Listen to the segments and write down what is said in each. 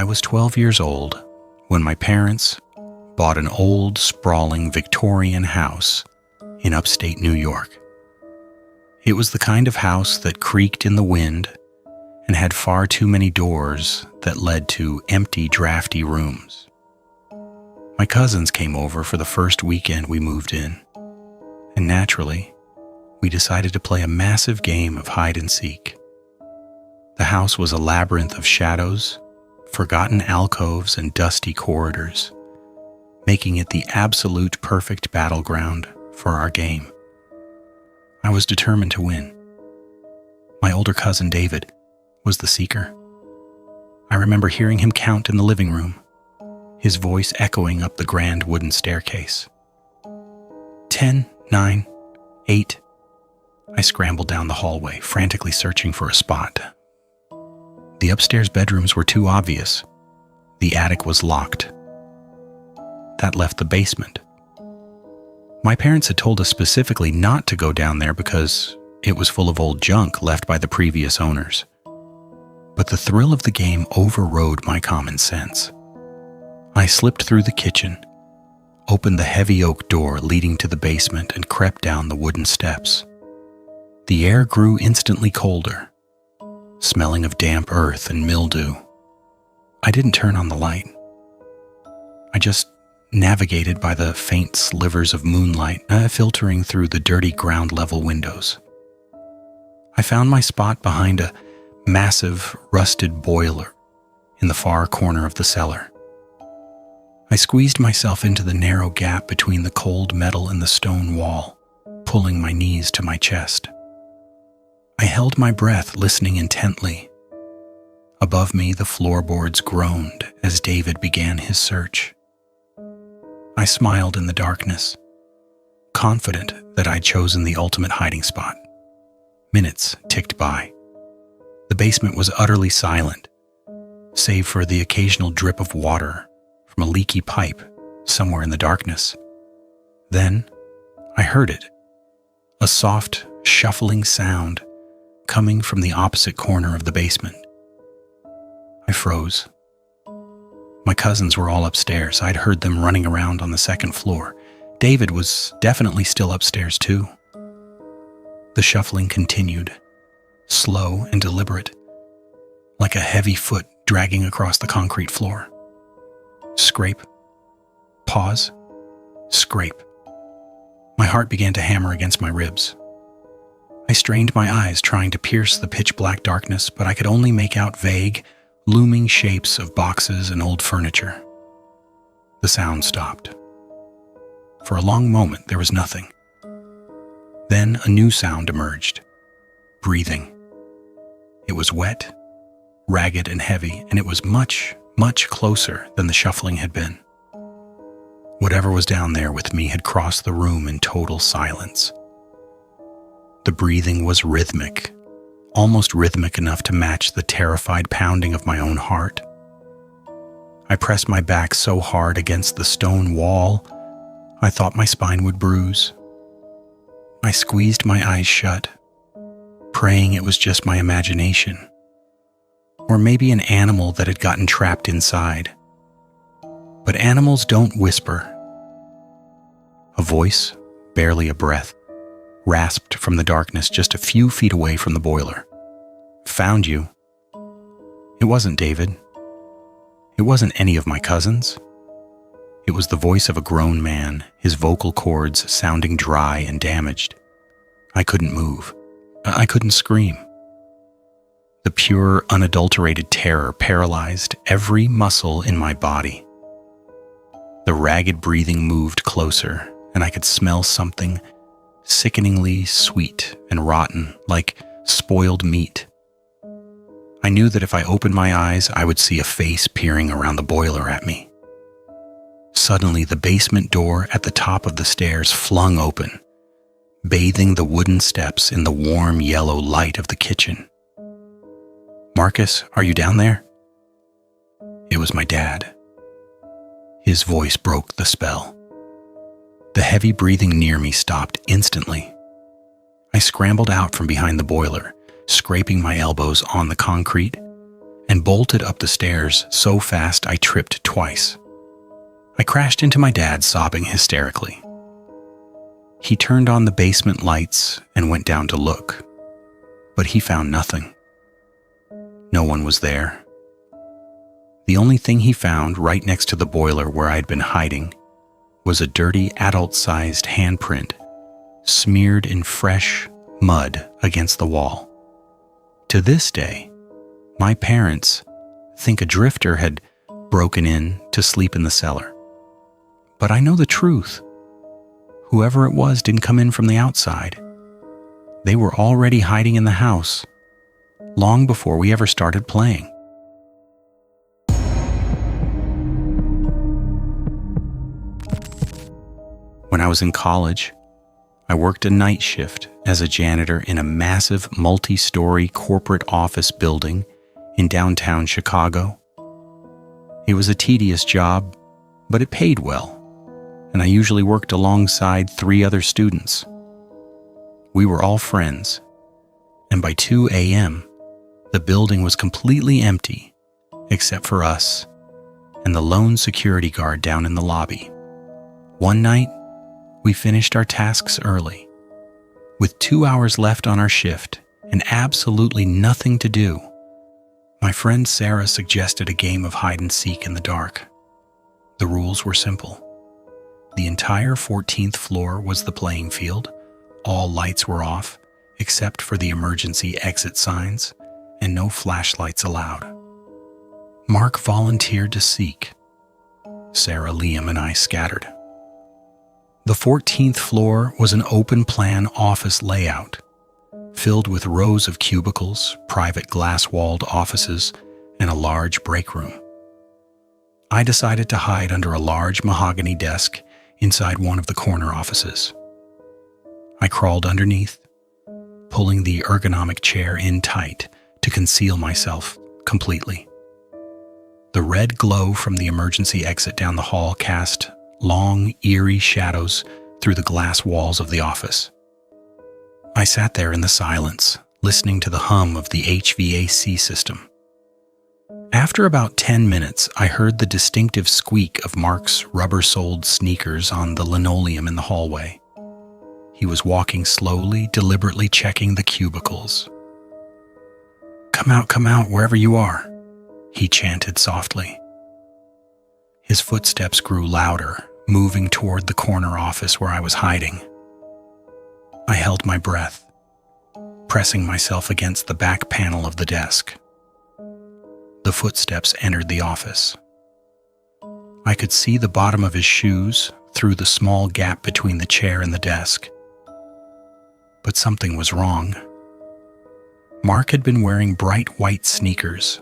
I was 12 years old when my parents bought an old, sprawling Victorian house in upstate New York. It was the kind of house that creaked in the wind and had far too many doors that led to empty, drafty rooms. My cousins came over for the first weekend we moved in, and naturally, we decided to play a massive game of hide and seek. The house was a labyrinth of shadows, forgotten alcoves, and dusty corridors, making it the absolute perfect battleground for our game. I was determined to win. My older cousin David was the seeker. I remember hearing him count in the living room, his voice echoing up the grand wooden staircase. 10, 9, 8. I scrambled down the hallway, frantically searching for a spot. The upstairs bedrooms were too obvious. The attic was locked. That left the basement. My parents had told us specifically not to go down there because it was full of old junk left by the previous owners. But the thrill of the game overrode my common sense. I slipped through the kitchen, opened the heavy oak door leading to the basement, and crept down the wooden steps. The air grew instantly colder, smelling of damp earth and mildew. I didn't turn on the light. I just navigated by the faint slivers of moonlight filtering through the dirty ground-level windows. I found my spot behind a massive, rusted boiler in the far corner of the cellar. I squeezed myself into the narrow gap between the cold metal and the stone wall, pulling my knees to my chest. I held my breath, listening intently. Above me, the floorboards groaned as David began his search. I smiled in the darkness, confident that I'd chosen the ultimate hiding spot. Minutes ticked by. The basement was utterly silent, save for the occasional drip of water from a leaky pipe somewhere in the darkness. Then I heard it, a soft, shuffling sound coming from the opposite corner of the basement. I froze. My cousins were all upstairs. I'd heard them running around on the second floor. David was definitely still upstairs too. The shuffling continued, slow and deliberate, like a heavy foot dragging across the concrete floor. Scrape. Pause. Scrape. My heart began to hammer against my ribs. I strained my eyes, trying to pierce the pitch-black darkness, but I could only make out vague, looming shapes of boxes and old furniture. The sound stopped. For a long moment, there was nothing. Then a new sound emerged. Breathing. It was wet, ragged, and heavy, and it was much, much closer than the shuffling had been. Whatever was down there with me had crossed the room in total silence. The breathing was rhythmic, almost rhythmic enough to match the terrified pounding of my own heart. I pressed my back so hard against the stone wall, I thought my spine would bruise. I squeezed my eyes shut, praying it was just my imagination, or maybe an animal that had gotten trapped inside. But animals don't whisper. A voice, barely a breath, rasped from the darkness just a few feet away from the boiler. Found you. It wasn't David. It wasn't any of my cousins. It was the voice of a grown man, his vocal cords sounding dry and damaged. I couldn't move. I couldn't scream. The pure, unadulterated terror paralyzed every muscle in my body. The ragged breathing moved closer, and I could smell something sickeningly sweet and rotten, like spoiled meat. I knew that if I opened my eyes, I would see a face peering around the boiler at me. Suddenly, the basement door at the top of the stairs flung open, bathing the wooden steps in the warm yellow light of the kitchen. "Marcus, are you down there?" It was my dad. His voice broke the spell. The heavy breathing near me stopped instantly. I scrambled out from behind the boiler, scraping my elbows on the concrete, and bolted up the stairs so fast I tripped twice. I crashed into my dad, sobbing hysterically. He turned on the basement lights and went down to look, but he found nothing. No one was there. The only thing he found right next to the boiler where I'd been hiding was a dirty adult-sized handprint smeared in fresh mud against the wall. To this day, my parents think a drifter had broken in to sleep in the cellar. But I know the truth. Whoever it was didn't come in from the outside. They were already hiding in the house long before we ever started playing. When I was in college, I worked a night shift as a janitor in a massive multi-story corporate office building in downtown Chicago. It was a tedious job, but it paid well, and I usually worked alongside 3 other students. We were all friends, and by 2 a.m., the building was completely empty, except for us and the lone security guard down in the lobby. One night, we finished our tasks early. With 2 hours left on our shift and absolutely nothing to do, my friend Sarah suggested a game of hide and seek in the dark. The rules were simple. The entire 14th floor was the playing field. All lights were off, except for the emergency exit signs, and no flashlights allowed. Mark volunteered to seek. Sarah, Liam, and I scattered. The 14th floor was an open-plan office layout, filled with rows of cubicles, private glass-walled offices, and a large break room. I decided to hide under a large mahogany desk inside one of the corner offices. I crawled underneath, pulling the ergonomic chair in tight to conceal myself completely. The red glow from the emergency exit down the hall cast long, eerie shadows through the glass walls of the office. I sat there in the silence, listening to the hum of the HVAC system. After about 10 minutes, I heard the distinctive squeak of Mark's rubber-soled sneakers on the linoleum in the hallway. He was walking slowly, deliberately checking the cubicles. Come out, wherever you are," he chanted softly. His footsteps grew louder, moving toward the corner office where I was hiding. I held my breath, pressing myself against the back panel of the desk. The footsteps entered the office. I could see the bottom of his shoes through the small gap between the chair and the desk. But something was wrong. Mark had been wearing bright white sneakers.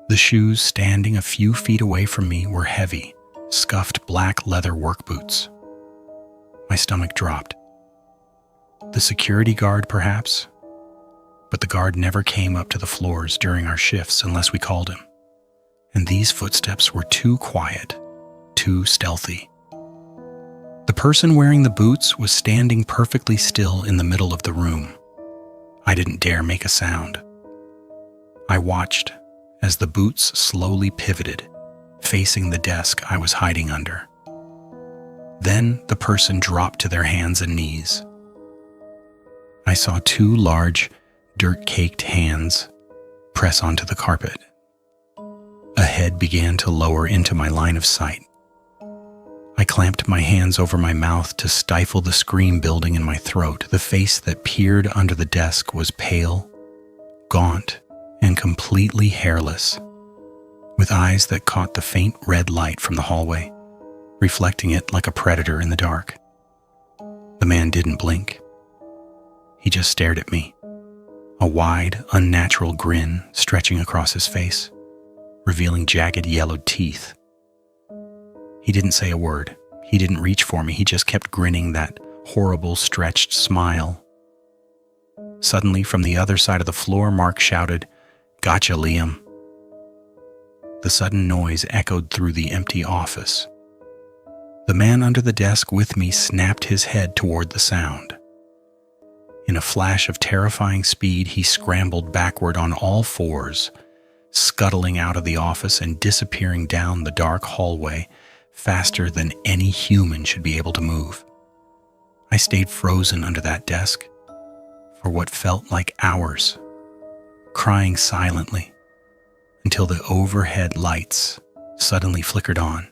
The shoes standing a few feet away from me were heavy, scuffed black leather work boots. My stomach dropped. The security guard, perhaps? But the guard never came up to the floors during our shifts unless we called him. And these footsteps were too quiet, too stealthy. The person wearing the boots was standing perfectly still in the middle of the room. I didn't dare make a sound. I watched as the boots slowly pivoted, facing the desk I was hiding under. Then the person dropped to their hands and knees. I saw two large, dirt-caked hands press onto the carpet. A head began to lower into my line of sight. I clamped my hands over my mouth to stifle the scream building in my throat. The face that peered under the desk was pale, gaunt, and completely hairless, with eyes that caught the faint red light from the hallway, reflecting it like a predator in the dark. The man didn't blink. He just stared at me, a wide, unnatural grin stretching across his face, revealing jagged yellowed teeth. He didn't say a word. He didn't reach for me. He just kept grinning that horrible, stretched smile. Suddenly, from the other side of the floor, Mark shouted, "Gotcha, Liam." The sudden noise echoed through the empty office. The man under the desk with me snapped his head toward the sound. In a flash of terrifying speed, he scrambled backward on all fours, scuttling out of the office and disappearing down the dark hallway faster than any human should be able to move. I stayed frozen under that desk for what felt like hours, crying silently until the overhead lights suddenly flickered on.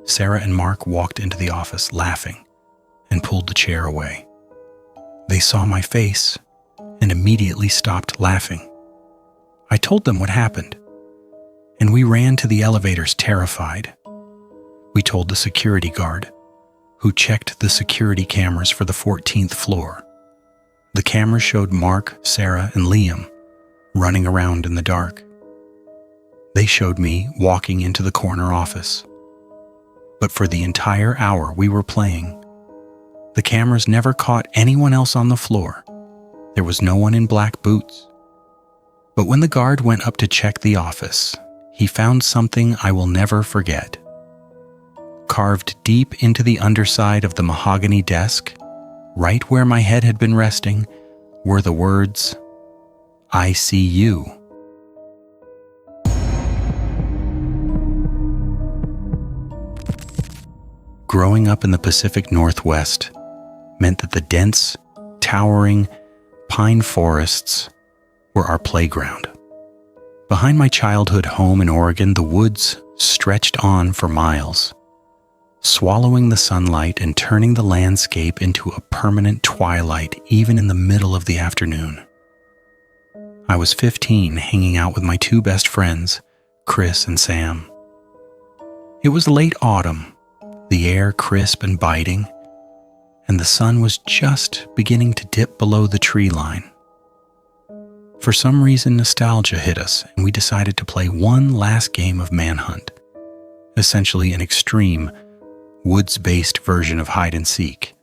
Sarah and Mark walked into the office laughing and pulled the chair away. They saw my face and immediately stopped laughing. I told them what happened, and we ran to the elevators terrified. We told the security guard, who checked the security cameras for the 14th floor. The cameras showed Mark, Sarah, and Liam running around in the dark. They showed me walking into the corner office. But for the entire hour we were playing, the cameras never caught anyone else on the floor. There was no one in black boots. But when the guard went up to check the office, he found something I will never forget. Carved deep into the underside of the mahogany desk, right where my head had been resting, were the words, "I see you." Growing up in the Pacific Northwest meant that the dense, towering pine forests were our playground. Behind my childhood home in Oregon, the woods stretched on for miles, swallowing the sunlight and turning the landscape into a permanent twilight even in the middle of the afternoon. I was 15, hanging out with my two best friends, Chris and Sam. It was late autumn, the air crisp and biting, and the sun was just beginning to dip below the tree line. For some reason, nostalgia hit us, and we decided to play one last game of manhunt, essentially an extreme, woods-based version of hide-and-seek,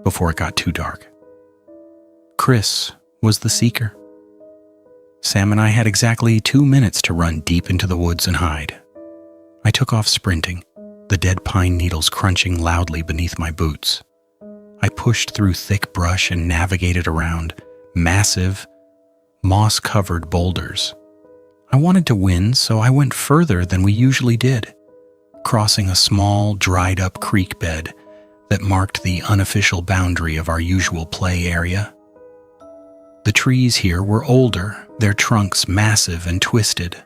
before it got too dark. Chris was the seeker. Sam and I had exactly 2 minutes to run deep into the woods and hide. I took off sprinting, the dead pine needles crunching loudly beneath my boots. I pushed through thick brush and navigated around massive, moss-covered boulders. I wanted to win, so I went further than we usually did, crossing a small, dried-up creek bed that marked the unofficial boundary of our usual play area. The trees here were older, their trunks massive and twisted.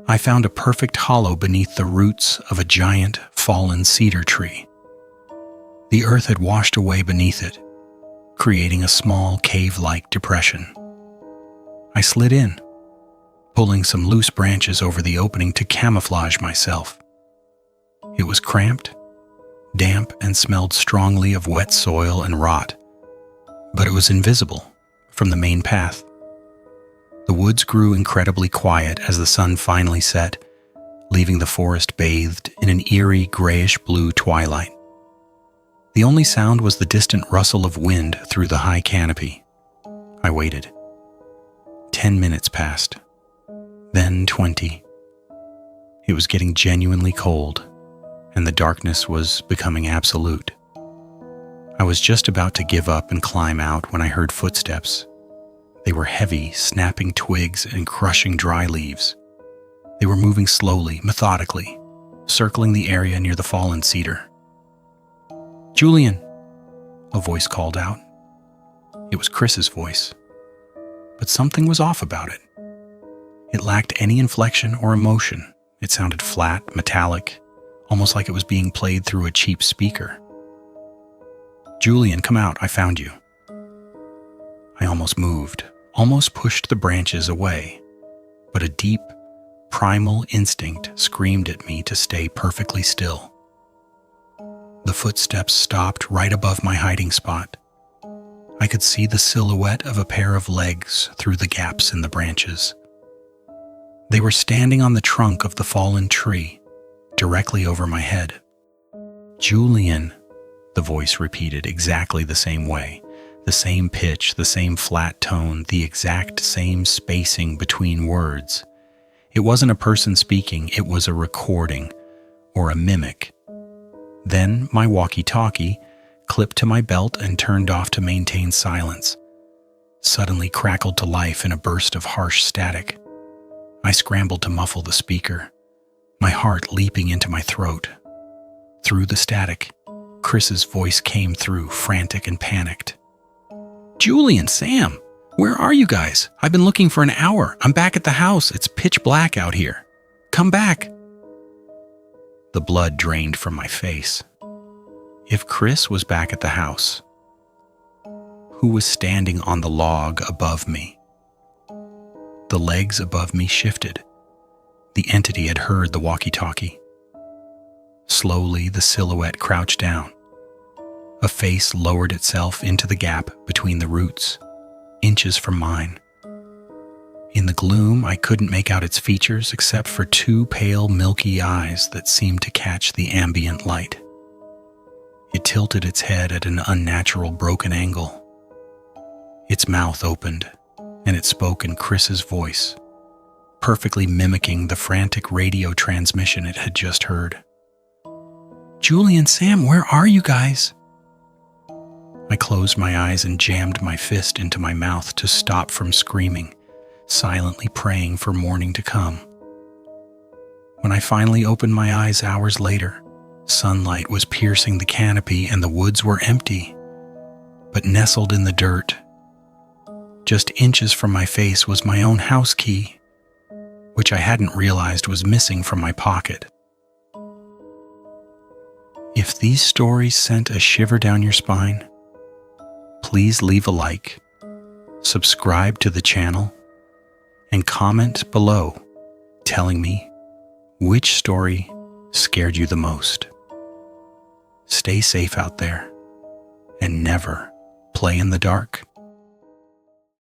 I found a perfect hollow beneath the roots of a giant, fallen cedar tree. The earth had washed away beneath it, creating a small, cave-like depression. I slid in, pulling some loose branches over the opening to camouflage myself. It was cramped, damp, and smelled strongly of wet soil and rot, but it was invisible from the main path. The woods grew incredibly quiet as the sun finally set, leaving the forest bathed in an eerie grayish-blue twilight. The only sound was the distant rustle of wind through the high canopy. I waited. 10 minutes passed, then 20. It was getting genuinely cold, and the darkness was becoming absolute. I was just about to give up and climb out when I heard footsteps. They were heavy, snapping twigs and crushing dry leaves. They were moving slowly, methodically, circling the area near the fallen cedar. "Julian," a voice called out. It was Chris's voice, but something was off about it. It lacked any inflection or emotion. It sounded flat, metallic, almost like it was being played through a cheap speaker. "Julian, come out, I found you." I almost moved, almost pushed the branches away, but a deep, primal instinct screamed at me to stay perfectly still. The footsteps stopped right above my hiding spot. I could see the silhouette of a pair of legs through the gaps in the branches. They were standing on the trunk of the fallen tree, directly over my head. "Julian," the voice repeated exactly the same way. The same pitch, the same flat tone, the exact same spacing between words. It wasn't a person speaking, it was a recording, or a mimic. Then my walkie-talkie, clipped to my belt and turned off to maintain silence, suddenly crackled to life in a burst of harsh static. I scrambled to muffle the speaker, my heart leaping into my throat. Through the static, Chris's voice came through, frantic and panicked. "Julie and Sam, where are you guys? I've been looking for an hour. I'm back at the house. It's pitch black out here. Come back." The blood drained from my face. If Chris was back at the house, who was standing on the log above me? The legs above me shifted. The entity had heard the walkie-talkie. Slowly, the silhouette crouched down. A face lowered itself into the gap between the roots, inches from mine. In the gloom, I couldn't make out its features except for two pale, milky eyes that seemed to catch the ambient light. It tilted its head at an unnatural broken angle. Its mouth opened, and it spoke in Chris's voice, perfectly mimicking the frantic radio transmission it had just heard. "Julie and Sam, where are you guys?" I closed my eyes and jammed my fist into my mouth to stop from screaming, silently praying for morning to come. When I finally opened my eyes hours later, sunlight was piercing the canopy and the woods were empty. But nestled in the dirt, just inches from my face, was my own house key, which I hadn't realized was missing from my pocket. If these stories sent a shiver down your spine, please leave a like, subscribe to the channel, and comment below telling me which story scared you the most. Stay safe out there and never play in the dark.